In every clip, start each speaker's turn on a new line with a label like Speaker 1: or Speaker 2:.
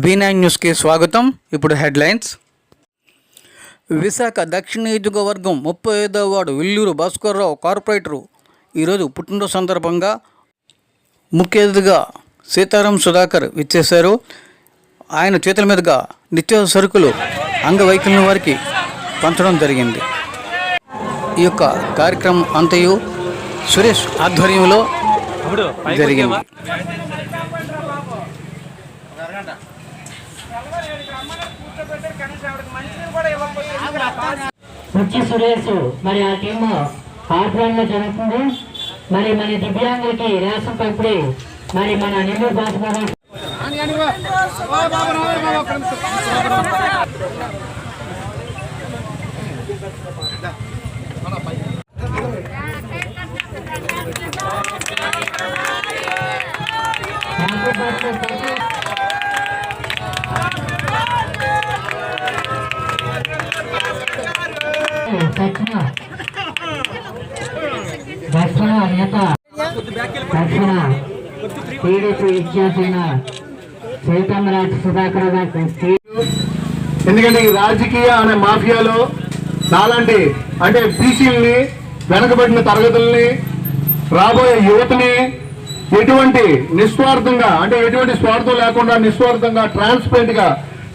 Speaker 1: V9 న్యూస్కి స్వాగతం. ఇప్పుడు హెడ్లైన్స్. విశాఖ దక్షిణ నియోజకవర్గం 35వ వార్డు విల్లూరు భాస్కర్రావు కార్పొరేటరు ఈరోజు పుట్టినరోజు సందర్భంగా ముఖ్య అతిథిగా సీతారాం సుధాకర్ విచ్చేశారు. ఆయన చేతుల మీదుగా నిత్యావసర సరుకులు అంగవైకల్యం వారికి పంచడం జరిగింది. ఈ యొక్క కార్యక్రమం అంతయు సురేష్ ఆధ్వర్యంలో జరిగింది.
Speaker 2: వచ్చి సురేష్ మరి ఆ టీమ్ ఆధ్వర్యంలో జరుగుతుంది. మరి మన దివ్యాంగులకి రేషన్ పంపిణీ మరి మన నెల్లూరు భాస్కర్
Speaker 3: ఎందుకంటే ఈ రాజకీయ అనే మాఫియాలో నాలాంటి అంటే బీసీలని, వెనకబడిన తరగతుల్ని, రాబోయే యువతని ఎటువంటి నిస్వార్థంగా అంటే ఎటువంటి స్వార్థం లేకుండా నిస్వార్థంగా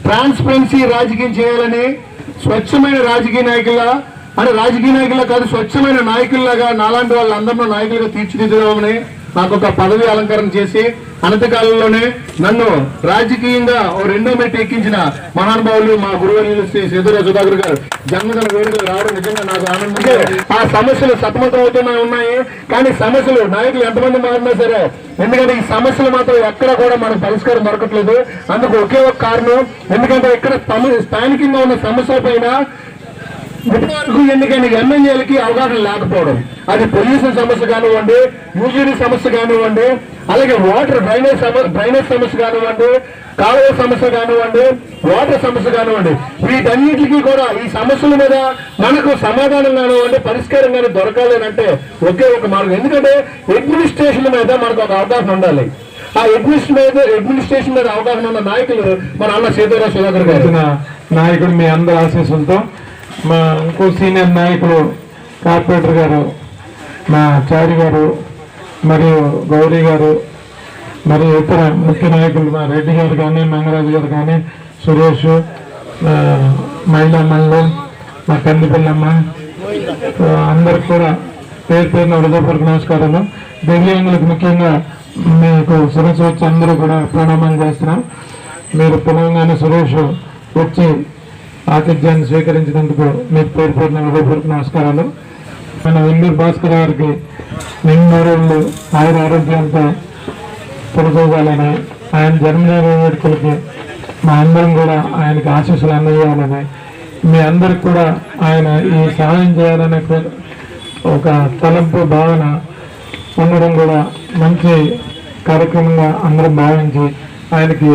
Speaker 3: ట్రాన్స్పరెన్సీ రాజకీయం చేయాలని స్వచ్ఛమైన రాజకీయ నాయకుల్లా అంటే రాజకీయ నాయకుల్లా కాదు స్వచ్ఛమైన నాయకుల్లాగా నాలాంటి వాళ్ళందరినీ నాయకులుగా తీర్చిదిద్దమని నాకు ఒక పదవి అలంకరణ చేసి అనతికాలంలోనే నన్ను రాజకీయంగా ఓ రెండో మెట్టు ఎక్కించిన మహానుభావులు మా గురువు శ్రీ సీతారాం సుధాకర్ గారు జన్మదిన వేడుకలు రావడం నిజంగా నాకు ఆనందంగా. ఆ సమస్యలు సతమతం అవుతూనే ఉన్నాయి. కానీ సమస్యలు నాయకులు ఎంతమంది మారినా సరే, ఎందుకంటే ఈ సమస్యలు మాత్రం ఎక్కడ కూడా మనకు పరిష్కారం దొరకట్లేదు. అందుకు ఒకే ఒక కారణం, ఎందుకంటే ఇక్కడ స్థానికంగా ఉన్న సమస్యల పైన ఇప్పటివరకు ఎన్నికైన ఎమ్మెల్యేలకి అవగాహన లేకపోవడం, అది పొల్యూషన్ సమస్య కానివ్వండి, యూజీడీ సమస్య కానివ్వండి, అలాగే వాటర్ డ్రైనేజ్ సమస్య కానివ్వండి, కాలువ సమస్య కానివ్వండి, వాటర్ సమస్య కానివ్వండి, వీటన్నిటికీ కూడా ఈ సమస్యల మీద మనకు సమాధానం కానివ్వండి, పరిష్కారం కానీ దొరకాలి అంటే ఒకే ఒక మార్గం. ఎందుకంటే అడ్మినిస్ట్రేషన్ మీద మనకు ఒక అవగాహన ఉండాలి. ఆ అడ్మినిస్ట్రేషన్ మీద అవగాహన ఉన్న నాయకులు మన అన్న సీతారాం సుధాకర్ గారు
Speaker 4: నాయకుడు. మీ అందరి ఆశీస్సులతో మా ఇంకో సీనియర్ నాయకులు కార్పొరేటర్ గారు మా చారి గారు మరియు గౌరీ గారు మరియు ఇతర ముఖ్య నాయకులు మా రెడ్డి గారు కానీ, మంగరాజు గారు కానీ, సురేష్, మహిళా మండలం, మా కందిపిల్లమ్మ, అందరికి కూడా పేరు పేరున హృదయపూర్వక నమస్కారాలు. దివ్యాంగులకు ముఖ్యంగా మీకు సురేష్ వచ్చి అందరూ కూడా ప్రణామాలు చేస్తున్నాం. మీరు పిలవగానే సురేష్ వచ్చి ఆతిథ్యాన్ని స్వీకరించినందుకు మీకు పేరు పేరున హృదయపూర్వక నమస్కారాలు. మన విల్లూరు భాస్కర్ గారికి నిన్నూరేళ్ళు ఆరోగ్యంతో పొరపోవాలని, ఆయన జన్మదిన వేడుకలకి మా అందరం కూడా ఆయనకి ఆశీస్సులు అందజేయాలని, మీ అందరికి కూడా ఆయన ఈ సహాయం చేయాలనే ఒక తలంపు భావన ఉండడం కూడా మంచి కార్యక్రమంగా అందరం భావించి ఆయనకి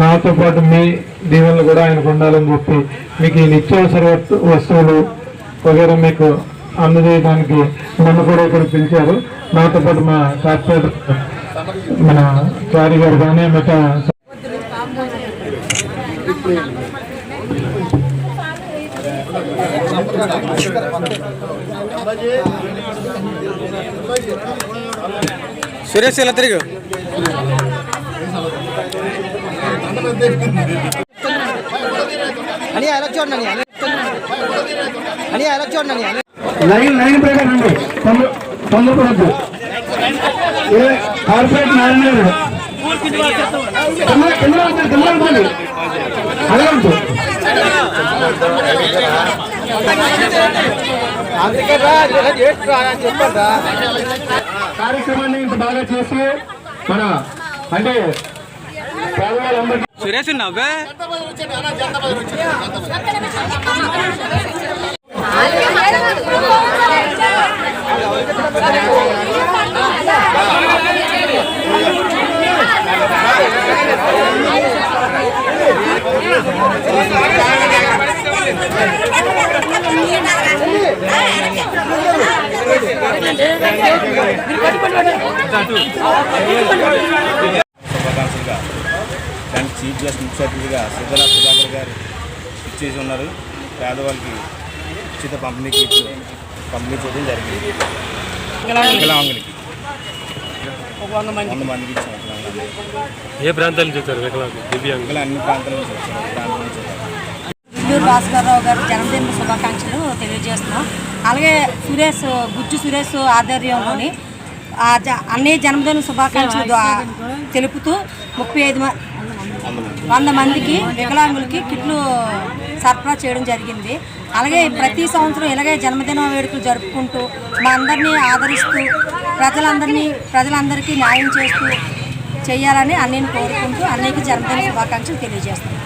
Speaker 4: నాతో పాటు మీ దీవెనలు కూడా ఆయనకు ఉండాలని చెప్పి మీకు ఈ నిత్యావసర వస్తువులు వగేరా మీకు అందజేయడానికి నన్ను కూడా ఇక్కడ పిలిచారు. నాతో పాటు మా కార్పొరేటర్ మన చారి గారు కానీ మిగతా
Speaker 1: సురేష్ ఇలా తిరిగి
Speaker 3: లైన్ ప్రకారం అండి, తొందరపడద్దు. కార్పొరేట్ నారాయణ అడగండి. కార్యక్రమాన్ని ఇంత బాగా చేసి మన అంటే పేదవాళ్ళందరికీ
Speaker 1: సురేష్ నవ్వే
Speaker 5: శుభాకాంక్షలుగా దానికి చీఫ్ గెస్ట్ ముఖ్య అతిథిగా సిద్ధల సుధాకర్ గారు ఇచ్చేసి ఉన్నారు. పేదవాళ్ళకి ఉచిత పంపిణీ చేయడం జరిగింది. వికలాంగులకి 100 మందికి ఇచ్చాం.
Speaker 6: ఏ ప్రాంతాల నుంచి వచ్చారు దివ్యాంగులు?
Speaker 5: అన్ని ప్రాంతాల నుంచి వచ్చారు. ప్రాంతాల నుంచి వచ్చారు.
Speaker 7: విల్లూరు భాస్కర్రావు గారి జన్మదిన శుభాకాంక్షలు తెలియజేస్తున్నాం. అలాగే గుజ్జు సురేష్ ఆధ్వర్యంలోని అన్నయ్య జన్మదిన శుభాకాంక్షలు తెలుపుతూ 100 మందికి వికలాంగులకి కిట్లు సరఫరా చేయడం జరిగింది. అలాగే ప్రతి సంవత్సరం ఇలాగే జన్మదిన వేడుకలు జరుపుకుంటూ మా అందరినీ ఆదరిస్తూ ప్రజలందరికీ న్యాయం చేస్తూ చేయాలని అన్నయ్యని కోరుకుంటూ అన్నయ్యకి జన్మదిన శుభాకాంక్షలు తెలియజేస్తున్నాం.